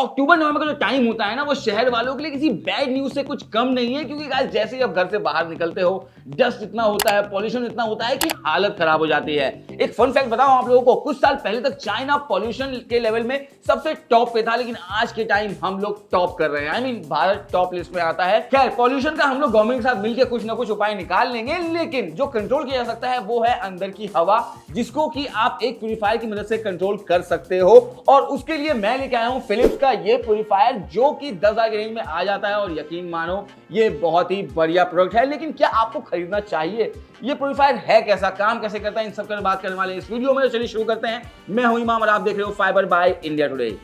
अक्टूबर नवंबर का जो टाइम होता है ना, वो शहर वालों के लिए किसी बैड न्यूज से कुछ कम नहीं है, क्योंकि गाइस जैसे ही आप घर से बाहर निकलते हो, डस्ट इतना होता है, पॉल्यूशन इतना होता है कि हालत खराब हो जाती है। एक फन फैक्ट बताऊं आप लोगों को, कुछ साल पहले तक चाइना पॉल्यूशन के लेवल में सबसे टॉप पे था, लेकिन आज के टाइम हम लोग टॉप कर रहे हैं। I mean Bharat top list में आता है। खैर, पॉल्यूशन का हम लोग गवर्नमेंट के साथ मिलकर कुछ ना कुछ उपाय निकाल लेंगे, लेकिन जो कंट्रोल किया जा सकता है वो है अंदर की हवा, जिसको कि आप एक प्यूरिफायर की मदद से कंट्रोल कर सकते हो। और उसके लिए मैं लेके आया हूं फिलिप्स का ये प्यूरिफायर, जो कि 10,000 की रेंज में आ जाता है। और यकीन मानो, ये बहुत ही बढ़िया प्रोडक्ट है। लेकिन क्या आपको खरीदना चाहिए? ये प्यूरिफायर है कैसा, काम कैसे करता है, इन सब पर बात करने वाले इस वीडियो में। तो चलिए शुरू करते हैं। मैं हूं इमाम और आप देख रहे हो फाइबर बाय इंडिया टुडे।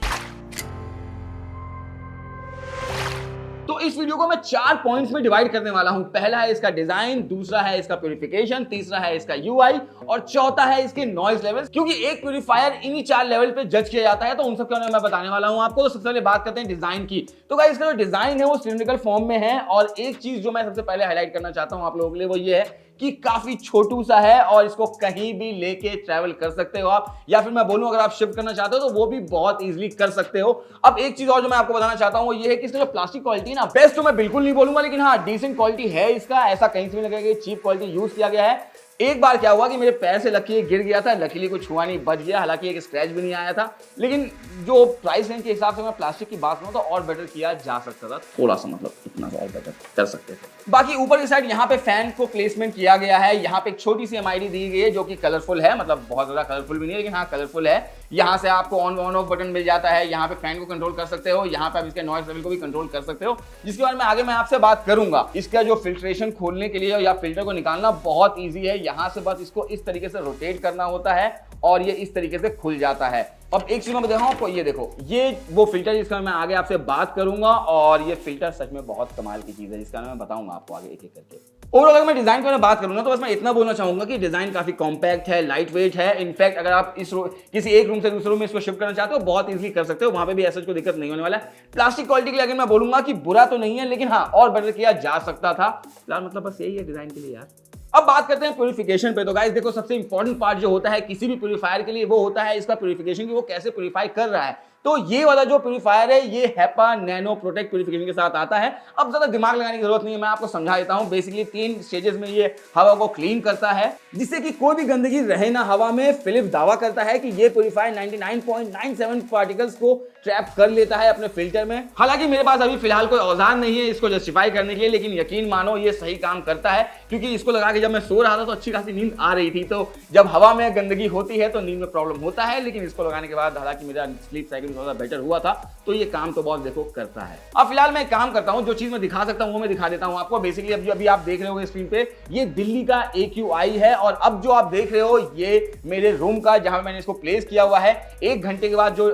तो इस वीडियो को मैं 4 पॉइंट्स में डिवाइड करने वाला हूं। पहला है इसका डिजाइन, दूसरा है इसका प्यूरिफिकेशन, तीसरा है इसका यूआई और चौथा है इसके नॉइज लेवल्स। क्योंकि एक प्यूरिफायर इन्हीं 4 लेवल पे जज किया जाता है, तो उन सब के बारे में मैं बताने वाला हूं आपको। तो सबसे पहले बात करते हैं डिजाइन की। तो गाइस, इसका जो डिजाइन है वो सिलिंड्रिकल फॉर्म में है। और एक चीज जो मैं सबसे पहले हाईलाइट करना चाहता हूं आप लोगों के लिए, वो ये है कि काफी छोटू सा है और इसको कहीं भी लेके ट्रैवल कर सकते हो आप, या फिर मैं बोलूं अगर आप शिफ्ट करना चाहते हो तो वो भी बहुत इजीली कर सकते हो। अब एक चीज और जो मैं आपको बताना चाहता हूं वो ये है कि इसका जो प्लास्टिक क्वालिटी है ना, बेस्ट तो मैं बिल्कुल नहीं बोलूंगा, लेकिन हाँ, डिसेंट क्वालिटी है इसका। ऐसा कहीं से भी लगेगा कि चीप क्वालिटी यूज किया गया है। एक बार क्या हुआ कि मेरे पैर से लकीली गिर गया था, लकीली कुछ हुआ नहीं, बच गया। हालांकि एक स्क्रैच भी नहीं आया था, लेकिन जो प्राइस रेंज के हिसाब से मैं प्लास्टिक की बात करूं तो और बेटर किया जा सकता था थोड़ा सा, मतलब इतना सा और बेटर कर सकते थे। बाकी ऊपर की साइड यहाँ पे फैन को प्लेसमेंट किया गया है। यहाँ पे एक छोटी सी एमआईडी दी गई है जो कि कलरफुल है, मतलब बहुत ज्यादा कलरफुल भी नहीं है, लेकिन हाँ कलरफुल है। यहाँ से आपको ऑन ऑफ बटन मिल जाता है। यहाँ पे फैन को कंट्रोल कर सकते हो, यहाँ पे आप इसके नॉइज लेवल को भी कंट्रोल कर सकते हो, जिसके बारे में आगे मैं आपसे बात करूंगा। इसका जो फिल्ट्रेशन खोलने के लिए या फिल्टर को निकालना बहुत ईजी है। यहाँ से बस इसको इस तरीके से रोटेट करना होता है और ये इस तरीके से खुल जाता है। अब एक चीज मैं दिखाऊं आपको, ये देखो, ये वो फिल्टर जिसका मैं आगे आपसे बात करूंगा। और ये फिल्टर सच में बहुत कमाल की चीज है, जिसका मैं बताऊंगा आपको आगे एक एक करके। और अगर मैं डिजाइन की बात करूंगा तो बस मैं इतना बोलना चाहूंगा कि डिजाइन काफी कॉम्पैक्ट है, लाइट वेट है। इनफैक्ट अगर आप इस किसी एक रूम से दूसरे रूम में इसको शिफ्ट करना चाहते हो बहुत इजीली कर सकते हो, वहां पे भी ऐसा कोई दिक्कत नहीं होने वाला है। प्लास्टिक क्वालिटी के लिए अगर मैं बोलूंगा कि बुरा तो नहीं है, लेकिन हाँ और बेटर किया जा सकता था। फिलहाल मतलब बस यही है डिजाइन के लिए यार। अब बात करते हैं प्यूरिफिकेशन पे। तो गाइस देखो, सबसे इंपॉर्टेंट पार्ट जो होता है किसी भी प्यूरिफायर के लिए वो होता है इसका प्यूरिफिकेशन, कि वो कैसे प्यूरिफाई कर रहा है। तो ये वाला जो प्यूरिफायर है ये हेपा नैनो प्रोटेक्ट प्यूरिफिकेशन के साथ आता है। अब ज्यादा दिमाग लगाने की जरूरत नहीं है, मैं आपको समझा देता हूं। बेसिकली 3 स्टेजेस में ये हवा को क्लीन करता है, जिससे कि कोई भी गंदगी रहे ना हवा में। फिलिप्स दावा करता है कि ये प्यूरिफायर 99.97 पार्टिकल्स को ट्रैप कर लेता है अपने फिल्टर में। हालांकि मेरे पास अभी फिलहाल कोई औजार नहीं है इसको जस्टिफाई करने के लिए, लेकिन यकीन मानो ये सही काम करता है। क्योंकि इसको लगा के जब मैं सो रहा था तो अच्छी खासी नींद आ रही थी। तो जब हवा में गंदगी होती है तो नींद में प्रॉब्लम होता है, लेकिन इसको लगाने के बाद हालांकि मेरा स्लीप साइकिल थोड़ा बेटर हुआ था, तो ये काम तो बहुत देखो करता है। अब फिलहाल मैं काम करता हूं, जो चीज मैं दिखा सकता हूं वो मैं दिखा देता हूं आपको। बेसिकली अभी आप देख रहे हो स्क्रीन पे, ये दिल्ली का AQI है। और अब जो आप देख रहे हो ये मेरे रूम का, जहां मैंने इसको प्लेस किया हुआ है। 1 घंटे के बाद जो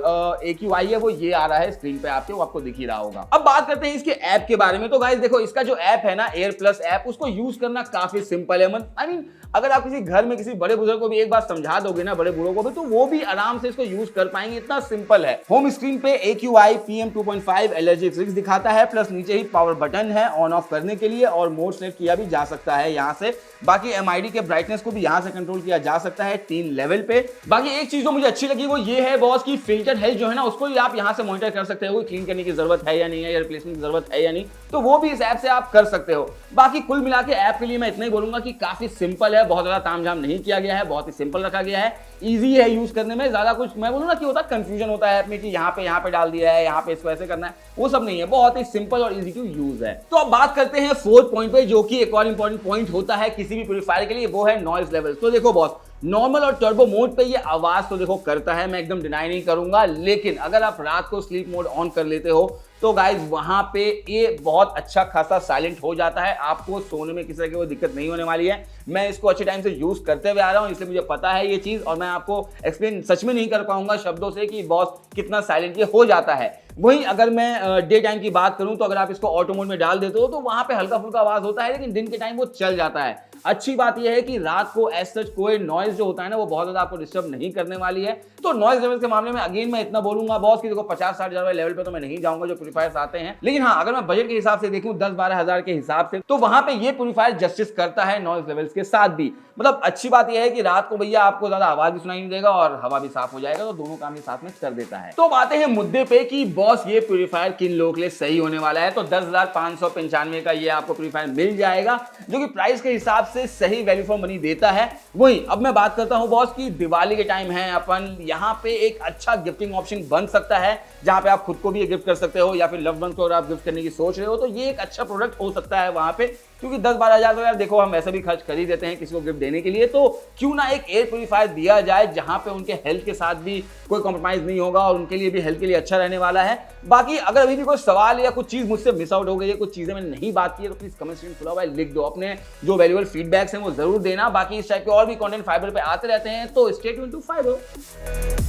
AQI है वो ये आ रहा है स्क्रीन पे आपके, वो आपको दिख ही रहा होगा। अब बात करते हैं इसके ऐप के बारे में। तो गाइस देखो, इसका जो ऐप है ना, एयर प्लस ऐप, उसको यूज करना काफी सिंपल है। आई मीन अगर आप किसी घर में किसी बड़े बुजुर्ग को भी एक बार समझा दोगे ना, बड़े बूढ़ों को भी, तो वो भी आराम से इसको यूज कर पाएंगे, इतना सिंपल है। होम स्क्रीन पे AQI PM2.5 एलर्जी फिक्स दिखाता है, प्लस नीचे ही पावर बटन है ऑन ऑफ करने के लिए, और मोड सेलेक्ट किया भी जा सकता है यहां से। बाकी MID के ब्राइटनेस को भी यहां से कंट्रोल किया जा सकता है 3 लेवल पे। बाकी एक चीज जो मुझे अच्छी लगी वो ये है बॉस की फिल्टर हेल्थ जो है ना, उसको भी आप यहां से मॉनिटर कर सकते हो, क्लीन करने की जरूरत है या नहीं है, या रिप्लेसमेंट की जरूरत है या नहीं, तो वो भी इस ऐप से आप कर सकते हो। बाकी कुल मिला के ऐप के लिए मैं इतना ही बोलूंगा कि काफी सिंपल है, बहुत ज्यादा तामझाम नहीं किया गया है, बहुत ही सिंपल रखा गया है, इजी है यूज करने में। ज्यादा कुछ मैं बोलूं ना कि होता कंफ्यूजन होता है ऐप में कि यहाँ पे डाल दिया है, यहाँ पे इसको ऐसे करना है, वो सब नहीं है, बहुत ही सिंपल और इजी टू यूज है। तो अब बात करते हैं 4th पॉइंट पे, जो कि एक और इंपॉर्टेंट पॉइंट होता है किसी भी प्यूरिफायर के लिए, वो है नॉइज लेवल। तो देखो बॉस, नॉर्मल और टर्बो मोड पे ये आवाज तो देखो करता है, मैं एकदम डिनाई नहीं करूंगा, लेकिन अगर आप रात को स्लीप मोड ऑन कर लेते हो तो गाइज वहां पे ये बहुत अच्छा खासा साइलेंट हो जाता है। आपको सोने में किसी तरह की कोई दिक्कत नहीं होने वाली है। मैं इसको अच्छे टाइम से यूज करते हुए आ रहा हूं, इसलिए मुझे पता है ये चीज, और मैं आपको एक्सप्लेन सच में नहीं कर पाऊंगा शब्दों से कि बॉस कितना साइलेंट ये हो जाता है। वहीं अगर मैं डे टाइम की बात करूं तो अगर आप इसको ऑटो मोड में डाल देते हो तो वहां पे हल्का फुल्का आवाज होता है, लेकिन दिन के टाइम वो चल जाता है। अच्छी बात यह है कि रात को एज सच कोई नॉइज जो होता है ना वो बहुत ज्यादा आपको डिस्टर्ब नहीं करने वाली है। तो नॉइज लेवल के मामले में अगेन मैं इतना बोलूंगा बॉस कि देखो 50-60 हजार वाले लेवल पे तो मैं नहीं जाऊंगा जो प्यूरीफायर्स आते हैं, लेकिन हाँ अगर मैं बजट के हिसाब से देखूं 10-12 हजार के हिसाब से तो वहां पे ये प्यूरीफायर जस्टिस करता है नॉइज लेवल्स के साथ भी। मतलब अच्छी बात यह है कि रात को भैया आपको ज्यादा आवाज भी सुनाई नहीं देगा और हवा भी साफ हो जाएगा, तो दोनों काम ही साथ में कर देता है। तो बातें हैं मुद्दे पे कि बॉस ये प्यूरीफायर किन लोगों के लिए सही होने वाला है। तो 10,595 का ये आपको प्यूरीफायर मिल जाएगा जो कि प्राइस के हिसाब से सही वैल्यू फॉर मनी देता है। वही अब मैं बात करता हूं बॉस की दिवाली के टाइम है अपन, यहाँ पे एक अच्छा गिफ्टिंग ऑप्शन बन सकता है जहां पे आप खुद को भी गिफ्ट कर सकते हो या फिर लव्ड वन को अगर आप गिफ्ट करने की सोच रहे हो तो ये एक अच्छा प्रोडक्ट हो सकता है वहां पे, क्योंकि 10-12 हजार तो यार देखो हम वैसे भी खर्च कर ही देते हैं किसी को गिफ्ट देने के लिए, तो क्यों ना एक एयर प्यूरीफायर दिया जाए जहां पे उनके हेल्थ के साथ भी कोई कॉम्प्रोमाइज नहीं होगा और उनके लिए भी हेल्थ के लिए अच्छा रहने वाला है। बाकी अगर अभी भी कोई सवाल या कुछ चीज मुझसे मिस आउट हो गई है, कुछ चीजें मैंने नहीं बात की है, तो प्लीज कमेंट सेक्शन खुला हुआ है, लिख दो, अपने जो वैल्यूएबल फीडबैक्स हैं वो जरूर देना। बाकी इस टाइप के और भी कंटेंट फाइबर पे आते रहते हैं, तो स्टे ट्यून्ड टू फाइबर।